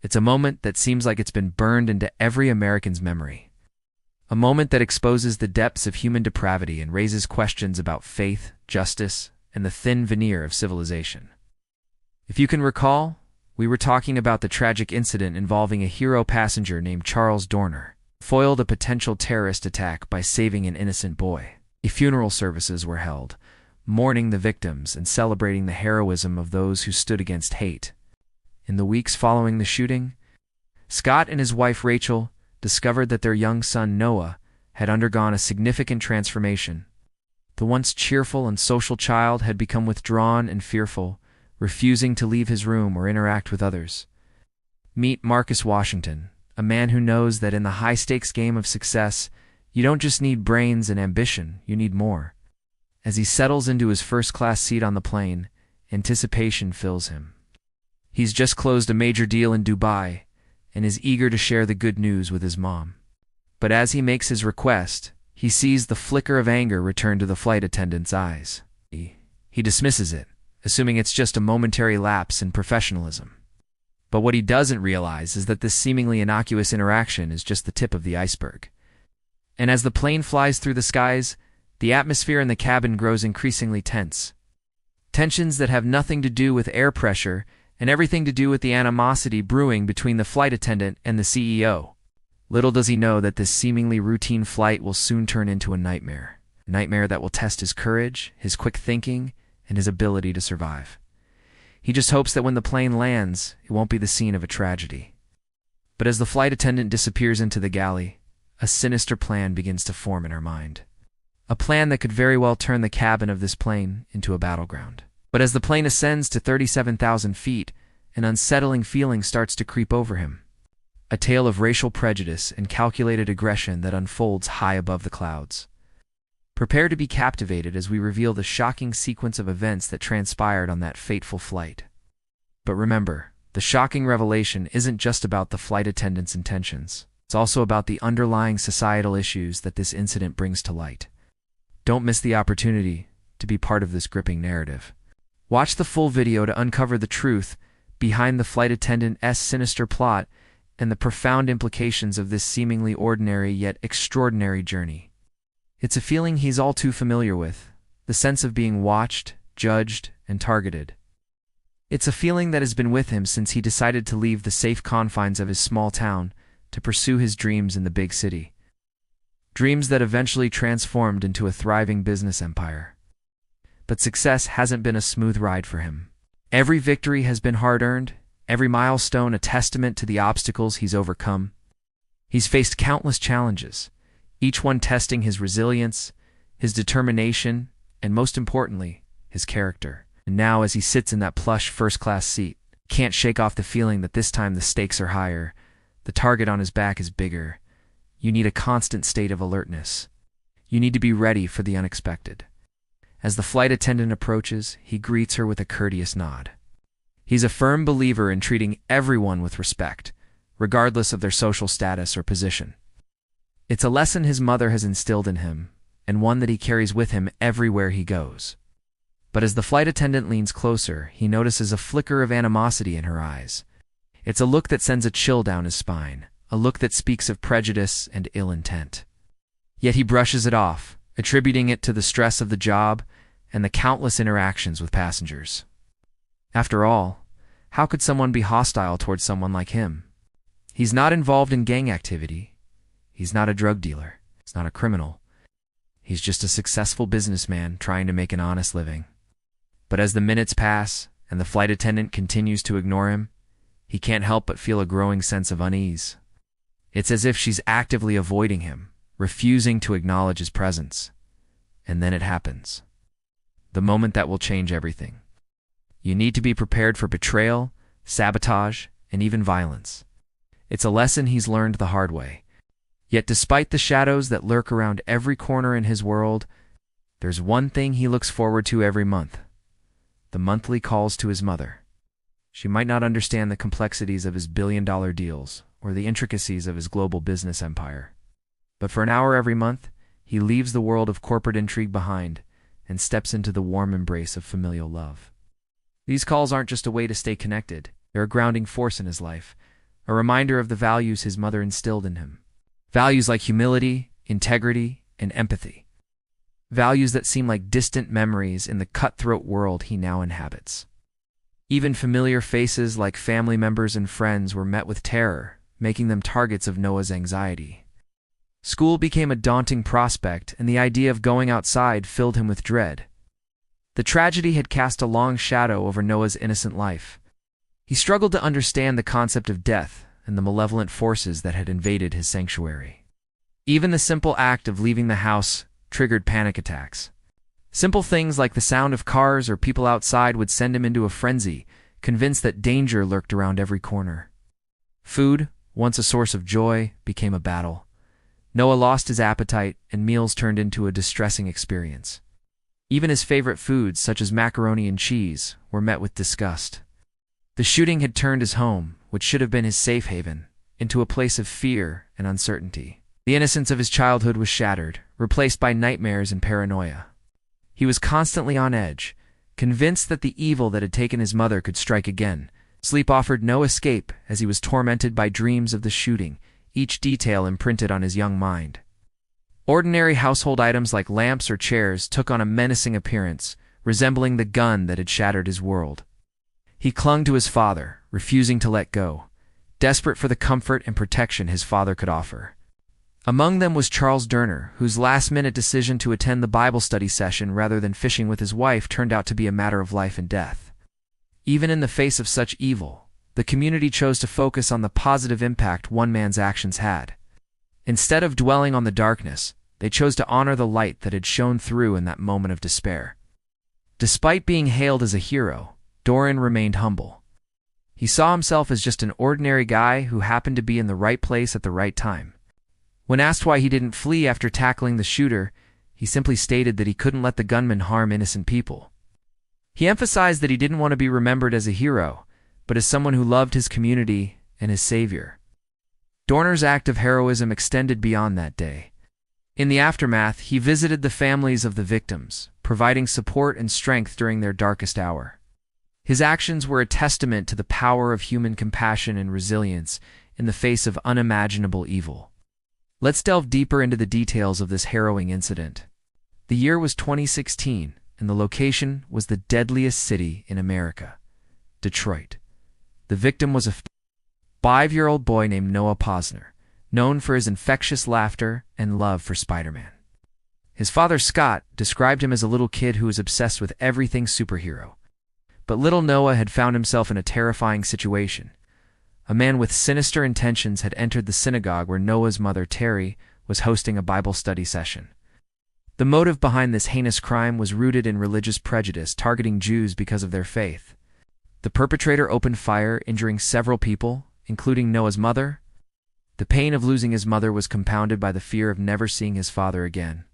It's a moment that seems like it's been burned into every American's memory. A moment that exposes the depths of human depravity and raises questions about faith, justice, and the thin veneer of civilization. If you can recall, we were talking about the tragic incident involving a hero passenger named Charles Dorner, who foiled a potential terrorist attack by saving an innocent boy. Funeral services were held, mourning the victims and celebrating the heroism of those who stood against hate. In the weeks following the shooting, Scott and his wife Rachel discovered that their young son Noah had undergone a significant transformation. The once cheerful and social child had become withdrawn and fearful, refusing to leave his room or interact with others. Meet Marcus Washington, a man who knows that in the high-stakes game of success, you don't just need brains and ambition, you need more. As he settles into his first-class seat on the plane, anticipation fills him. He's just closed a major deal in Dubai and is eager to share the good news with his mom. But as he makes his request, he sees the flicker of anger return to the flight attendant's eyes. He dismisses it, assuming it's just a momentary lapse in professionalism. But what he doesn't realize is that this seemingly innocuous interaction is just the tip of the iceberg. And as the plane flies through the skies, the atmosphere in the cabin grows increasingly tense. Tensions that have nothing to do with air pressure and everything to do with the animosity brewing between the flight attendant and the CEO. Little does he know that this seemingly routine flight will soon turn into a nightmare that will test his courage, his quick thinking, and his ability to survive. He just hopes that when the plane lands, it won't be the scene of a tragedy. But as the flight attendant disappears into the galley, a sinister plan begins to form in her mind. A plan that could very well turn the cabin of this plane into a battleground. But as the plane ascends to 37,000 feet, an unsettling feeling starts to creep over him. A tale of racial prejudice and calculated aggression that unfolds high above the clouds. Prepare to be captivated as we reveal the shocking sequence of events that transpired on that fateful flight. But remember, the shocking revelation isn't just about the flight attendant's intentions. It's also about the underlying societal issues that this incident brings to light. Don't miss the opportunity to be part of this gripping narrative. Watch the full video to uncover the truth behind the flight attendant's sinister plot and the profound implications of this seemingly ordinary yet extraordinary journey. It's a feeling he's all too familiar with, the sense of being watched, judged, and targeted. It's a feeling that has been with him since he decided to leave the safe confines of his small town to pursue his dreams in the big city. Dreams that eventually transformed into a thriving business empire. But success hasn't been a smooth ride for him. Every victory has been hard-earned, every milestone a testament to the obstacles he's overcome. He's faced countless challenges, each one testing his resilience, his determination, and most importantly, his character. And now, as he sits in that plush first-class seat, can't shake off the feeling that this time the stakes are higher, the target on his back is bigger. You need a constant state of alertness. You need to be ready for the unexpected. As the flight attendant approaches, he greets her with a courteous nod. He's a firm believer in treating everyone with respect, regardless of their social status or position. It's a lesson his mother has instilled in him, and one that he carries with him everywhere he goes. But as the flight attendant leans closer, he notices a flicker of animosity in her eyes. It's a look that sends a chill down his spine, a look that speaks of prejudice and ill intent. Yet he brushes it off, attributing it to the stress of the job and the countless interactions with passengers. After all, how could someone be hostile towards someone like him? He's not involved in gang activity. He's not a drug dealer. He's not a criminal. He's just a successful businessman trying to make an honest living. But as the minutes pass and the flight attendant continues to ignore him, he can't help but feel a growing sense of unease. It's as if she's actively avoiding him, refusing to acknowledge his presence. And then it happens. The moment that will change everything. You need to be prepared for betrayal, sabotage, and even violence. It's a lesson he's learned the hard way. Yet despite the shadows that lurk around every corner in his world, there's one thing he looks forward to every month: the monthly calls to his mother. She might not understand the complexities of his billion-dollar deals or the intricacies of his global business empire. But for an hour every month, he leaves the world of corporate intrigue behind and steps into the warm embrace of familial love. These calls aren't just a way to stay connected. They're a grounding force in his life, a reminder of the values his mother instilled in him. Values like humility, integrity, and empathy. Values that seem like distant memories in the cutthroat world he now inhabits. Even familiar faces like family members and friends were met with terror, making them targets of Noah's anxiety. School became a daunting prospect, and the idea of going outside filled him with dread. The tragedy had cast a long shadow over Noah's innocent life. He struggled to understand the concept of death and the malevolent forces that had invaded his sanctuary. Even the simple act of leaving the house triggered panic attacks. Simple things like the sound of cars or people outside would send him into a frenzy, convinced that danger lurked around every corner. Food, once a source of joy, became a battle. Noah lost his appetite, and meals turned into a distressing experience. Even his favorite foods, such as macaroni and cheese, were met with disgust. The shooting had turned his home, which should have been his safe haven, into a place of fear and uncertainty. The innocence of his childhood was shattered, replaced by nightmares and paranoia. He was constantly on edge, convinced that the evil that had taken his mother could strike again. Sleep offered no escape as he was tormented by dreams of the shooting, each detail imprinted on his young mind. Ordinary household items like lamps or chairs took on a menacing appearance, resembling the gun that had shattered his world. He clung to his father, refusing to let go, desperate for the comfort and protection his father could offer. Among them was Charles Durner, whose last-minute decision to attend the Bible study session rather than fishing with his wife turned out to be a matter of life and death. Even in the face of such evil, the community chose to focus on the positive impact one man's actions had. Instead of dwelling on the darkness, they chose to honor the light that had shone through in that moment of despair. Despite being hailed as a hero, Doran remained humble. He saw himself as just an ordinary guy who happened to be in the right place at the right time. When asked why he didn't flee after tackling the shooter, he simply stated that he couldn't let the gunman harm innocent people. He emphasized that he didn't want to be remembered as a hero, but as someone who loved his community and his savior. Dorner's act of heroism extended beyond that day. In the aftermath, he visited the families of the victims, providing support and strength during their darkest hour. His actions were a testament to the power of human compassion and resilience in the face of unimaginable evil. Let's delve deeper into the details of this harrowing incident. The year was 2016, and the location was the deadliest city in America, Detroit. The victim was a 5-year-old boy named Noah Posner, known for his infectious laughter and love for Spider-Man. His father, Scott, described him as a little kid who was obsessed with everything superhero. But little Noah had found himself in a terrifying situation. A man with sinister intentions had entered the synagogue where Noah's mother, Terry, was hosting a Bible study session. The motive behind this heinous crime was rooted in religious prejudice, targeting Jews because of their faith. The perpetrator opened fire, injuring several people, including Noah's mother. The pain of losing his mother was compounded by the fear of never seeing his father again.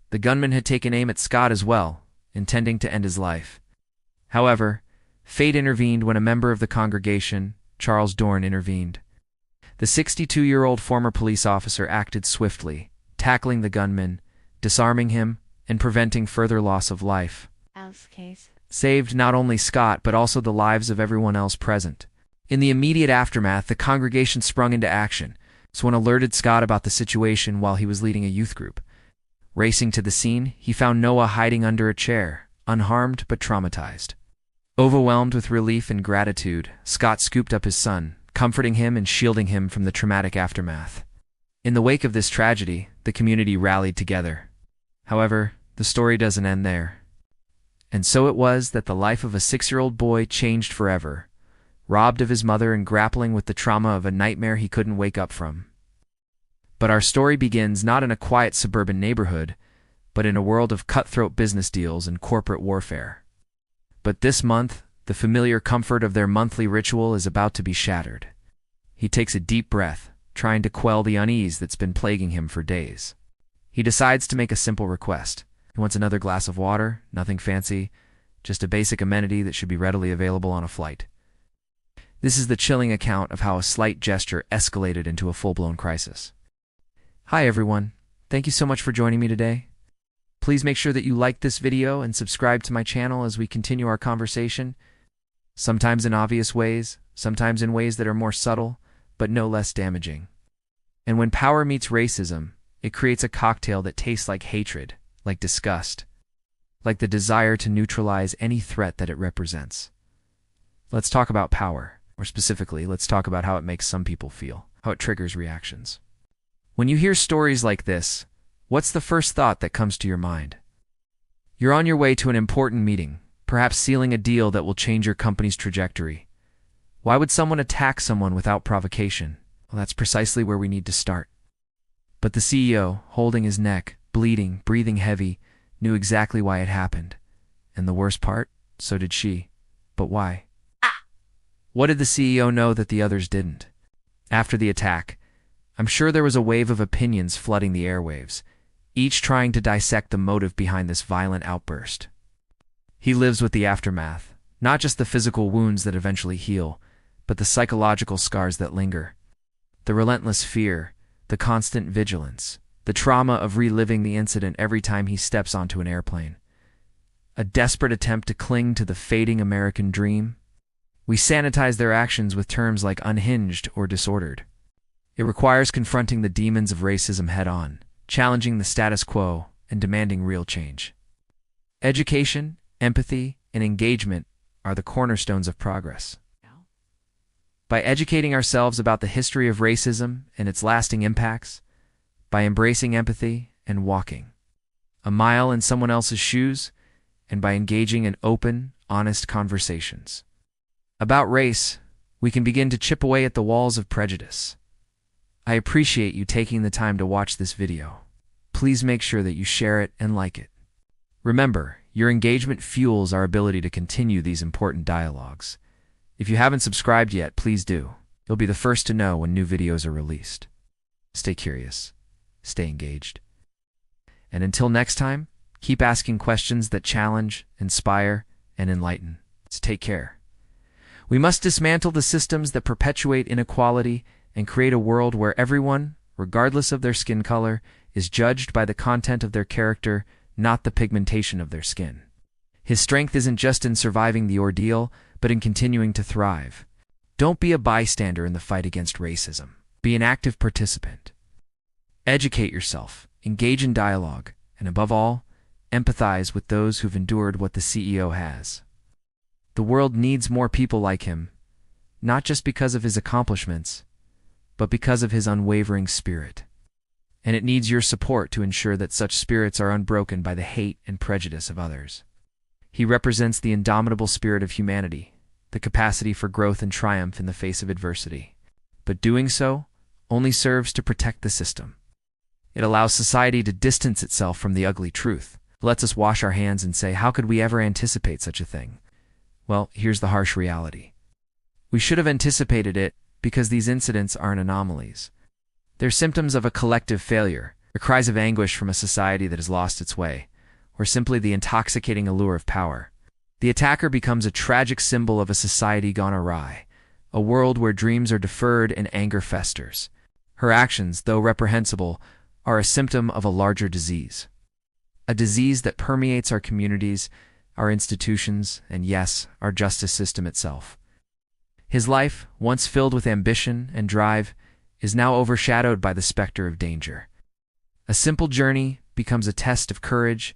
The gunman had taken aim at Scott as well, intending to end his life. However, fate intervened when a member of the congregation, Charles Dorn, intervened. The 62-year-old former police officer acted swiftly, tackling the gunman, disarming him, and preventing further loss of life. Saved not only Scott but also the lives of everyone else present. In the immediate aftermath, the congregation sprung into action. Someone alerted Scott about the situation while he was leading a youth group. Racing to the scene, he found Noah hiding under a chair, unharmed but traumatized. Overwhelmed with relief and gratitude, Scott scooped up his son, comforting him and shielding him from the traumatic aftermath. In the wake of this tragedy, the community rallied together. However, the story doesn't end there. And so it was that the life of a 6-year-old boy changed forever, robbed of his mother and grappling with the trauma of a nightmare he couldn't wake up from. But our story begins not in a quiet suburban neighborhood, but in a world of cutthroat business deals and corporate warfare. But this month, the familiar comfort of their monthly ritual is about to be shattered. He takes a deep breath, trying to quell the unease that's been plaguing him for days. He decides to make a simple request. He wants another glass of water, nothing fancy, just a basic amenity that should be readily available on a flight. This is the chilling account of how a slight gesture escalated into a full-blown crisis. Hi everyone, thank you so much for joining me today. Please make sure that you like this video and subscribe to my channel as we continue our conversation, sometimes in obvious ways, sometimes in ways that are more subtle. but no less damaging. And when power meets racism, it creates a cocktail that tastes like hatred, like disgust, like the desire to neutralize any threat that it represents. Let's talk about power. Or specifically, let's talk about how it makes some people feel, how it triggers reactions. When you hear stories like this, what's the first thought that comes to your mind? You're on your way to an important meeting, perhaps sealing a deal that will change your company's trajectory. Why would someone attack someone without provocation? Well, that's precisely where we need to start. But the CEO, holding his neck, bleeding, breathing heavy, knew exactly why it happened. And the worst part? So did she. But why? What did the CEO know that the others didn't? After the attack, I'm sure there was a wave of opinions flooding the airwaves, each trying to dissect the motive behind this violent outburst. He lives with the aftermath, not just the physical wounds that eventually heal, but the psychological scars that linger. The relentless fear, the constant vigilance, the trauma of reliving the incident every time he steps onto an airplane. A desperate attempt to cling to the fading American dream. We sanitize their actions with terms like unhinged or disordered. It requires confronting the demons of racism head-on, challenging the status quo, and demanding real change. Education, empathy, and engagement are the cornerstones of progress. By educating ourselves about the history of racism and its lasting impacts, by embracing empathy and walking a mile in someone else's shoes, and by engaging in open, honest conversations about race, we can begin to chip away at the walls of prejudice. I appreciate you taking the time to watch this video. Please make sure that you share it and like it. Remember, your engagement fuels our ability to continue these important dialogues. If you haven't subscribed yet, please do. You'll be the first to know when new videos are released. Stay curious, stay engaged. And until next time, keep asking questions that challenge, inspire, and enlighten. So take care. We must dismantle the systems that perpetuate inequality and create a world where everyone, regardless of their skin color, is judged by the content of their character, not the pigmentation of their skin. His strength isn't just in surviving the ordeal, but in continuing to thrive. Don't be a bystander in the fight against racism. Be an active participant. Educate yourself, engage in dialogue, and above all, empathize with those who've endured what the CEO has. The world needs more people like him, not just because of his accomplishments, but because of his unwavering spirit. And it needs your support to ensure that such spirits are unbroken by the hate and prejudice of others. He represents the indomitable spirit of humanity, the capacity for growth and triumph in the face of adversity. But doing so only serves to protect the system. It allows society to distance itself from the ugly truth. It lets us wash our hands and say, how could we ever anticipate such a thing? Well, here's the harsh reality. We should have anticipated it because these incidents aren't anomalies. They're symptoms of a collective failure, the cries of anguish from a society that has lost its way, or simply the intoxicating allure of power. The attacker becomes a tragic symbol of a society gone awry, a world where dreams are deferred and anger festers. Her actions, though reprehensible, are a symptom of a larger disease. A disease that permeates our communities, our institutions, and yes, our justice system itself. His life, once filled with ambition and drive, is now overshadowed by the specter of danger. A simple journey becomes a test of courage,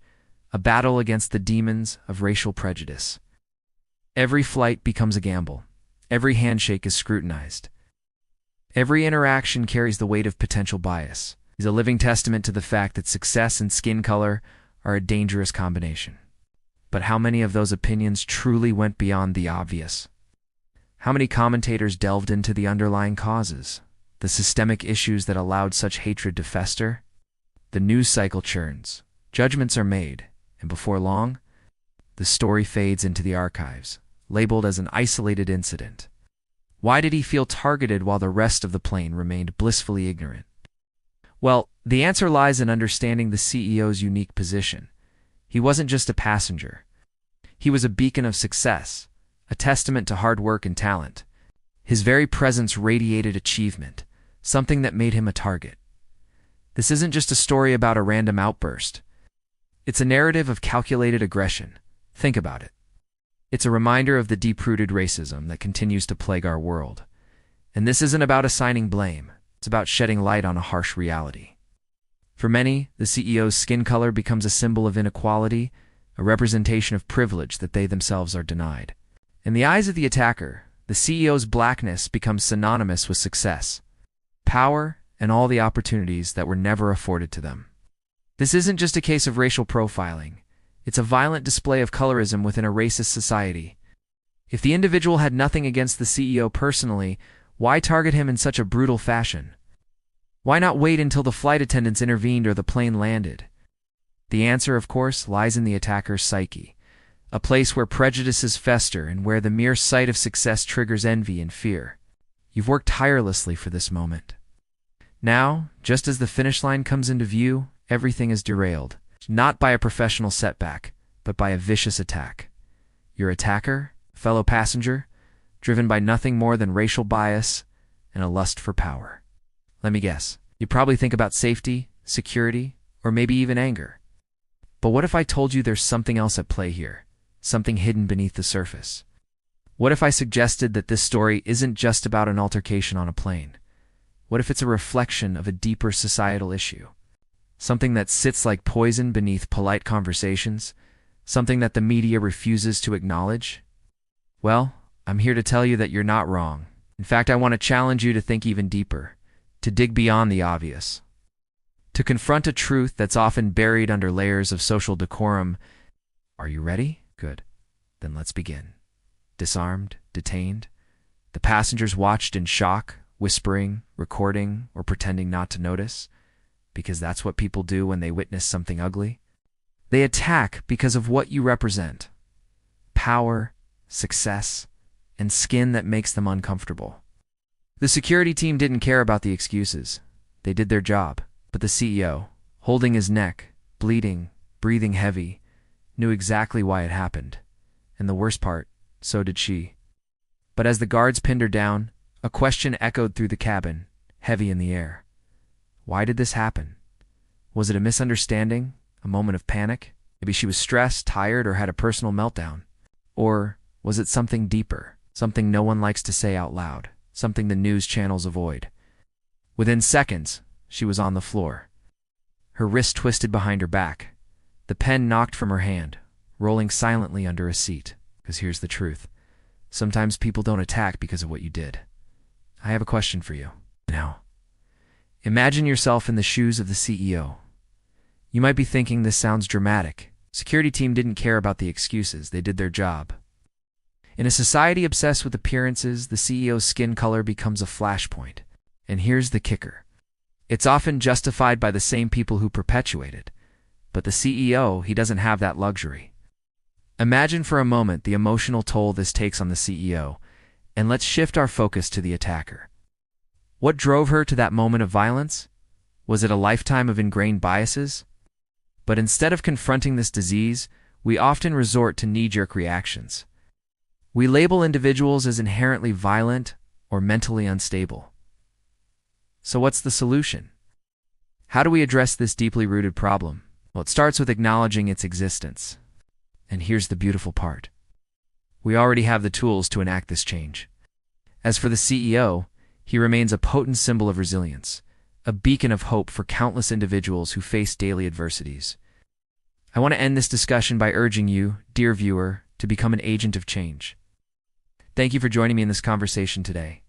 a battle against the demons of racial prejudice. Every flight becomes a gamble. Every handshake is scrutinized. Every interaction carries the weight of potential bias. He's a living testament to the fact that success and skin color are a dangerous combination. But how many of those opinions truly went beyond the obvious? How many commentators delved into the underlying causes, the systemic issues that allowed such hatred to fester? The news cycle churns, judgments are made, and before long, the story fades into the archives, labeled as an isolated incident. Why did he feel targeted while the rest of the plane remained blissfully ignorant? Well, the answer lies in understanding the CEO's unique position. He wasn't just a passenger. He was a beacon of success, a testament to hard work and talent. His very presence radiated achievement, something that made him a target. This isn't just a story about a random outburst. It's a narrative of calculated aggression. Think about it. It's a reminder of the deep-rooted racism that continues to plague our world. And this isn't about assigning blame. It's about shedding light on a harsh reality. For many, the CEO's skin color becomes a symbol of inequality, a representation of privilege that they themselves are denied. In the eyes of the attacker, the CEO's blackness becomes synonymous with success, power, and all the opportunities that were never afforded to them. This isn't just a case of racial profiling. It's a violent display of colorism within a racist society. If the individual had nothing against the CEO personally, why target him in such a brutal fashion? Why not wait until the flight attendants intervened or the plane landed? The answer, of course, lies in the attacker's psyche, a place where prejudices fester and where the mere sight of success triggers envy and fear. You've worked tirelessly for this moment. Now, just as the finish line comes into view, everything is derailed, not by a professional setback, but by a vicious attack. Your attacker, fellow passenger, driven by nothing more than racial bias and a lust for power. Let me guess, you probably think about safety, security, or maybe even anger. But what if I told you there's something else at play here, something hidden beneath the surface? What if I suggested that this story isn't just about an altercation on a plane? What if it's a reflection of a deeper societal issue? Something that sits like poison beneath polite conversations? Something that the media refuses to acknowledge? Well, I'm here to tell you that you're not wrong. In fact, I want to challenge you to think even deeper, to dig beyond the obvious, to confront a truth that's often buried under layers of social decorum. Are you ready? Good. Then let's begin. Disarmed, detained. The passengers watched in shock, whispering, recording, or pretending not to notice, because that's what people do when they witness something ugly. They attack because of what you represent: power, success, and skin that makes them uncomfortable. The security team didn't care about the excuses. They did their job. But the CEO, holding his neck, bleeding, breathing heavy, knew exactly why it happened. And the worst part, so did she. But as the guards pinned her down, a question echoed through the cabin, heavy in the air. Why did this happen? Was it a misunderstanding? A moment of panic? Maybe she was stressed, tired, or had a personal meltdown. Or was it something deeper, something no one likes to say out loud, something the news channels avoid? Within seconds, she was on the floor, her wrist twisted behind her back, the pen knocked from her hand, rolling silently under a seat. Because here's the truth. Sometimes people don't attack because of what you did. I have a question for you. Now, imagine yourself in the shoes of the CEO. You might be thinking this sounds dramatic. Security team didn't care about the excuses. They did their job. In a society obsessed with appearances, the CEO's skin color becomes a flashpoint. And here's the kicker. It's often justified by the same people who perpetuate it. But the CEO, he doesn't have that luxury. Imagine for a moment the emotional toll this takes on the CEO, and let's shift our focus to the attacker. What drove her to that moment of violence? Was it a lifetime of ingrained biases? But instead of confronting this disease, we often resort to knee-jerk reactions. We label individuals as inherently violent or mentally unstable. So what's the solution? How do we address this deeply rooted problem? Well, it starts with acknowledging its existence. And here's the beautiful part. We already have the tools to enact this change. As for the CEO, he remains a potent symbol of resilience, a beacon of hope for countless individuals who face daily adversities. I want to end this discussion by urging you, dear viewer, to become an agent of change. Thank you for joining me in this conversation today.